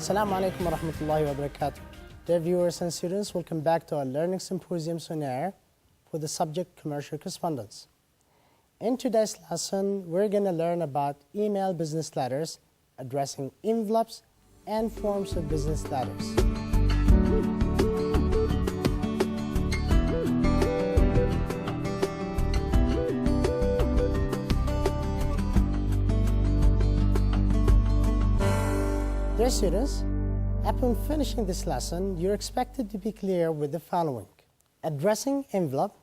Assalamu alaikum wa rahmatullahi wa barakatuh. Dear viewers and students, welcome back to our Learning Symposium on Air for the subject Commercial Correspondence. In today's lesson, we're going to learn about email business letters, addressing envelopes, and forms of business letters. Dear students, upon finishing this lesson, you're expected to be clear with the following: addressing envelope,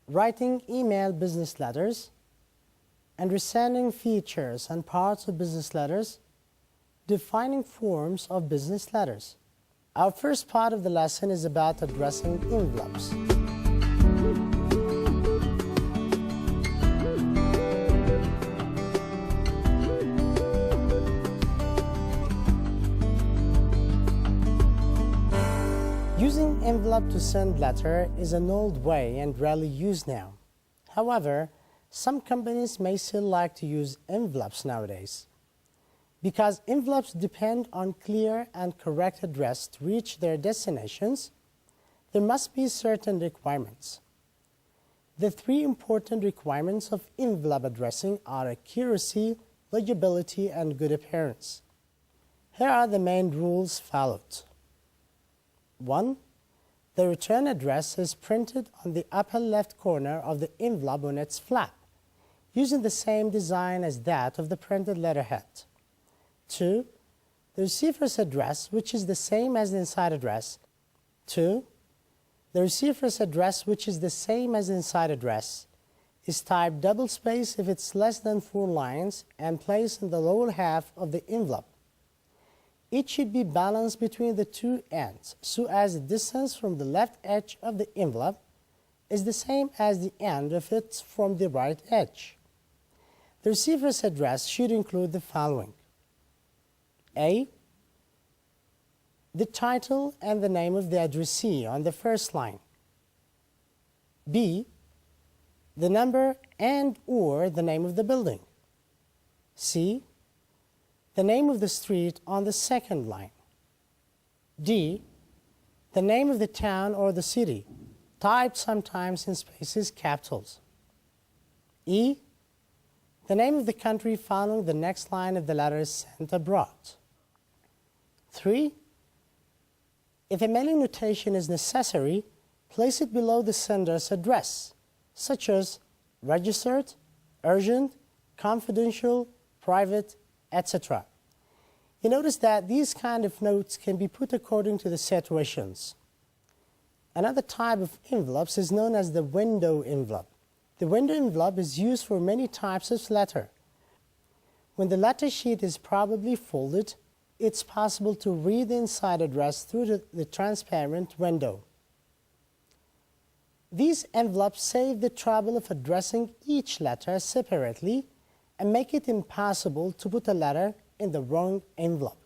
writing email business letters, understanding features and parts of business letters, defining forms of business letters. Our first part of the lesson is about addressing envelopes. Using envelope to send letter is an old way and rarely used now. However, some companies may still like to use envelopes nowadays. Because envelopes depend on clear and correct address to reach their destinations, there must be certain requirements. The three important requirements of envelope addressing are accuracy, legibility, and good appearance. Here are the main rules followed. 1. The return address is printed on the upper left corner of the envelope on its flap, using the same design as that of the printed letterhead. 2. The receiver's address, which is the same as the inside address. 2. The receiver's address, which is the same as the inside address, is typed double space if it's less than 4 lines and placed in the lower half of the envelope. It should be balanced between the two ends so as the distance from the left edge of the envelope is the same as the end of it from the right edge. The receiver's address should include the following: A. The title and the name of the addressee on the first line. B. The number and/or the name of the building. C. The name of the street on the second line. D. The name of the town or the city, typed sometimes in spaces capitals. E. The name of the country following the next line of the letter is sent abroad. 3. If a mailing notation is necessary, place it below the sender's address, such as registered, urgent, confidential, private, etc. You notice that these kind of notes can be put according to the situations. Another type of envelopes is known as the window envelope. The window envelope is used for many types of letter. When the letter sheet is probably folded, it's possible to read the inside address through the transparent window. These envelopes save the trouble of addressing each letter separately and make it impossible to put a letter in the wrong envelope.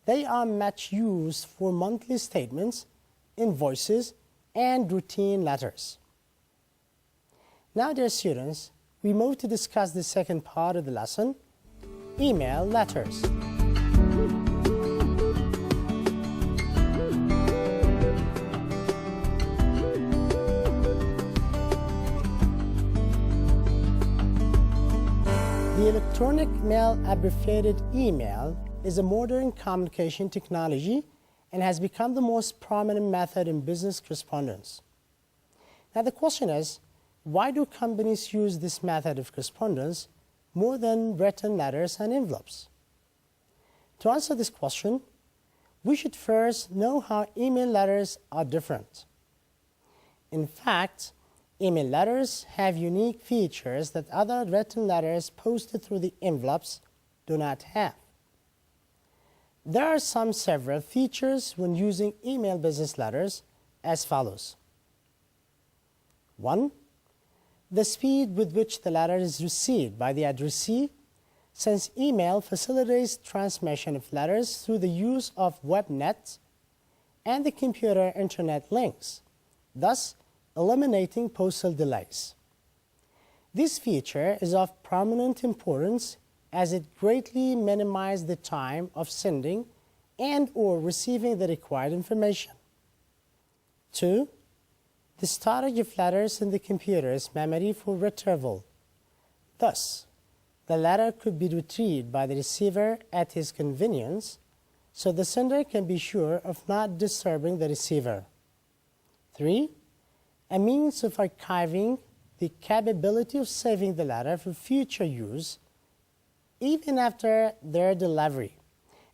They are much used for monthly statements, invoices, and routine letters. Now, dear students, we move to discuss the second part of the lesson, email letters. The electronic mail, abbreviated email, is a modern communication technology and has become the most prominent method in business correspondence. Now the question is, why do companies use this method of correspondence more than written letters and envelopes? To answer this question, we should first know how email letters are different. In fact, email letters have unique features that other written letters posted through the envelopes do not have. There are several features when using email business letters as follows. 1. The speed with which the letter is received by the addressee, since email facilitates transmission of letters through the use of webnet and the computer internet links, thus eliminating postal delays. This feature is of prominent importance as it greatly minimizes the time of sending and or receiving the required information. 2. The storage of letters in the computer's memory for retrieval. Thus, the letter could be retrieved by the receiver at his convenience, so the sender can be sure of not disturbing the receiver. 3. A means of archiving the capability of saving the letter for future use even after their delivery,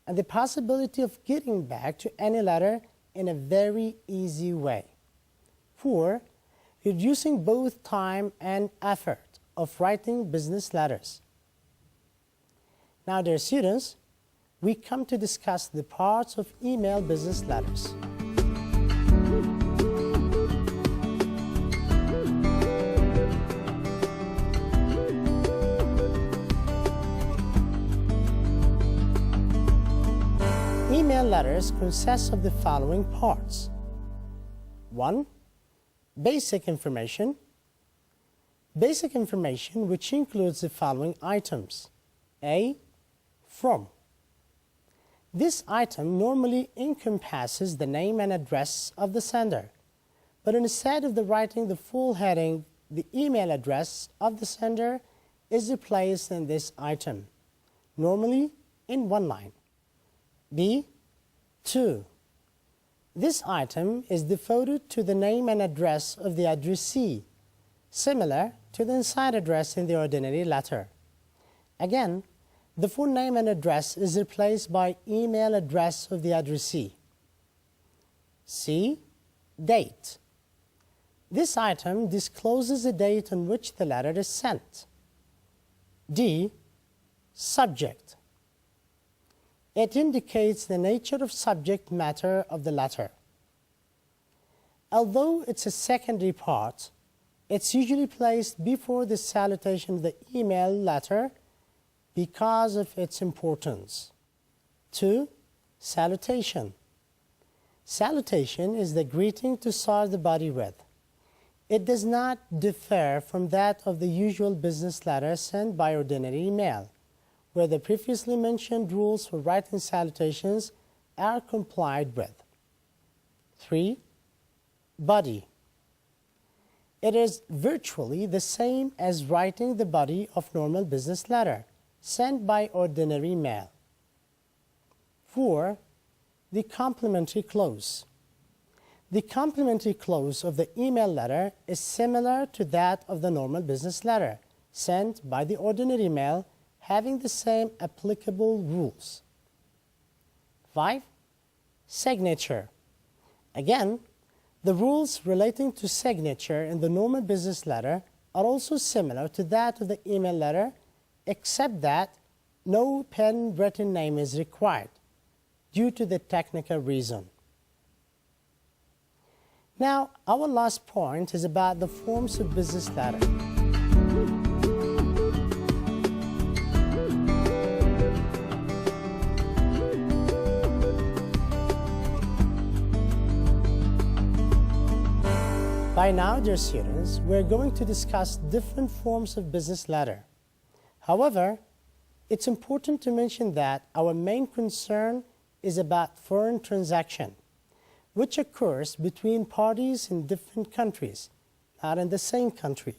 and the possibility of getting back to any letter in a very easy way. 4. Reducing both time and effort of writing business letters. Now, dear students, we come to discuss the parts of email business letters. Email letters consist of the following parts. 1. Basic information. Basic information, which includes the following items. A. From. This item normally encompasses the name and address of the sender, but instead of writing the full heading, the email address of the sender is replaced in this item, normally in one line. B. 2. This item is devoted to the name and address of the addressee, similar to the inside address in the ordinary letter. Again, the full name and address is replaced by email address of the addressee. C. Date. This item discloses the date on which the letter is sent. D. Subject. It indicates the nature of subject matter of the letter. Although it's a secondary part, it's usually placed before the salutation of the email letter because of its importance. 2. Salutation. Salutation is the greeting to start the body with. It does not differ from that of the usual business letter sent by ordinary email, where the previously mentioned rules for writing salutations are complied with. 3. Body. It is virtually the same as writing the body of normal business letter sent by ordinary mail. 4. The complimentary clause. The complimentary clause of the email letter is similar to that of the normal business letter sent by the ordinary mail, having the same applicable rules. 5. Signature. Again, the rules relating to signature in the normal business letter are also similar to that of the email letter, except that no pen written name is required due to the technical reason. Now, our last point is about the forms of business letter. By now, dear students, we're going to discuss different forms of business letter. However, it's important to mention that our main concern is about foreign transaction, which occurs between parties in different countries, not in the same country.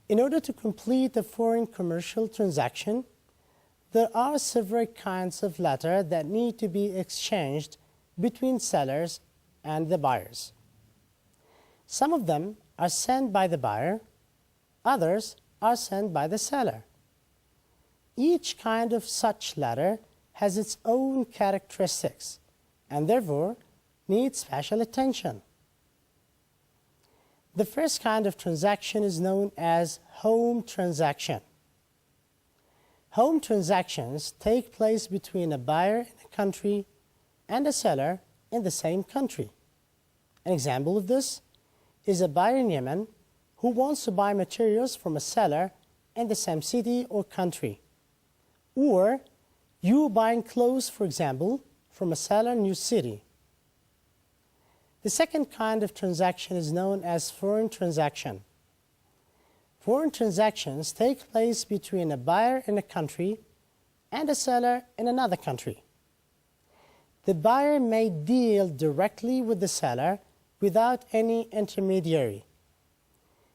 In order to complete a foreign commercial transaction, there are several kinds of letter that need to be exchanged between sellers and the buyers. Some of them are sent by the buyer, others are sent by the seller. Each kind of such letter has its own characteristics and therefore needs special attention. The first kind of transaction is known as home transaction. Home transactions take place between a buyer in a country and a seller in the same country. An example of this is a buyer in Yemen who wants to buy materials from a seller in the same city or country. Or you buying clothes, for example, from a seller in your city. The second kind of transaction is known as foreign transaction. Foreign transactions take place between a buyer in a country and a seller in another country. The buyer may deal directly with the seller without any intermediary.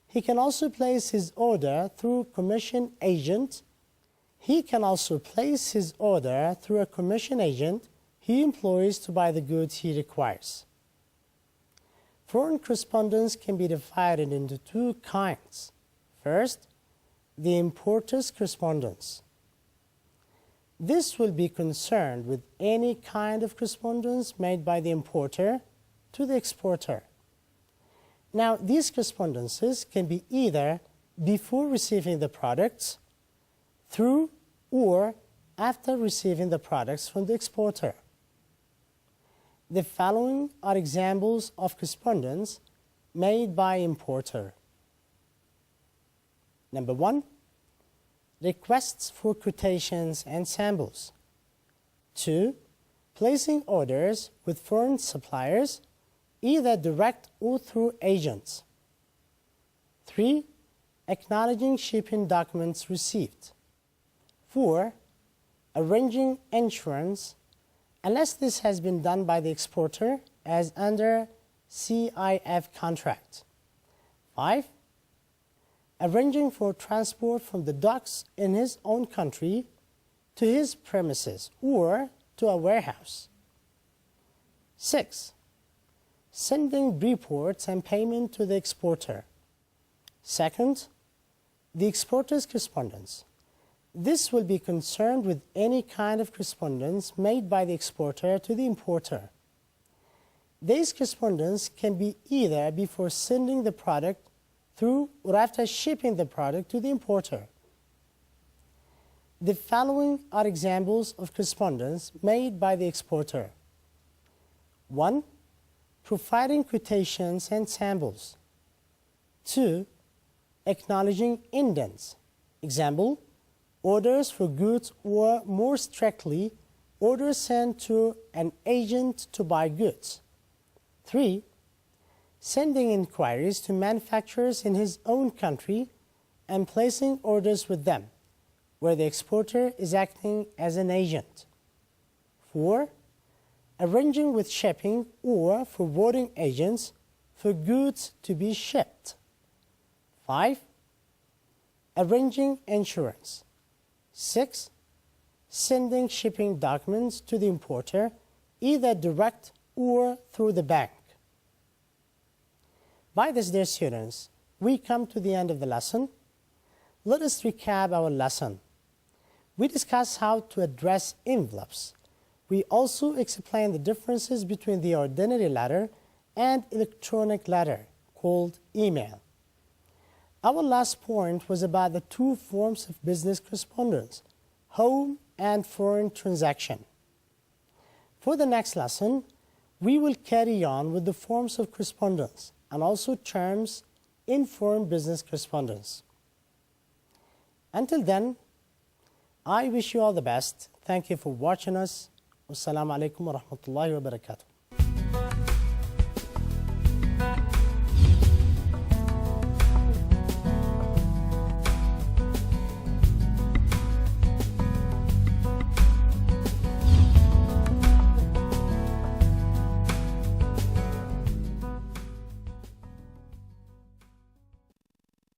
He can also place his order through a commission agent he employs to buy the goods he requires. Foreign correspondence can be divided into two kinds. First, the importer's correspondence. This will be concerned with any kind of correspondence made by the importer to the exporter. Now, these correspondences can be either before receiving the products, through or after receiving the products from the exporter. The following are examples of correspondence made by importer. Number 1, requests for quotations and samples. 2, placing orders with foreign suppliers, either direct or through agents. 3, acknowledging shipping documents received. 4, arranging insurance, unless this has been done by the exporter as under CIF contract. 5, arranging for transport from the docks in his own country to his premises or to a warehouse. 6, sending reports and payment to the exporter. Second, the exporter's correspondence. This will be concerned with any kind of correspondence made by the exporter to the importer. This correspondence can be either before sending the product through or after shipping the product to the importer. The following are examples of correspondence made by the exporter. 1, providing quotations and samples. 2, acknowledging indents. Example, orders for goods, or more strictly, orders sent to an agent to buy goods. 3, sending inquiries to manufacturers in his own country and placing orders with them, where the exporter is acting as an agent. 4, arranging with shipping or forwarding agents for goods to be shipped. 5, arranging insurance. 6, sending shipping documents to the importer, either direct or through the bank. By this, dear students, we come to the end of the lesson. Let us recap our lesson. We discussed how to address envelopes. We also explained the differences between the ordinary letter and electronic letter, called email. Our last point was about the two forms of business correspondence, home and foreign transaction. For the next lesson, we will carry on with the forms of correspondence and also terms in foreign business correspondence. Until then, I wish you all the best. Thank you for watching us. Wassalamu alaikum wa rahmatullahi wa barakatuh.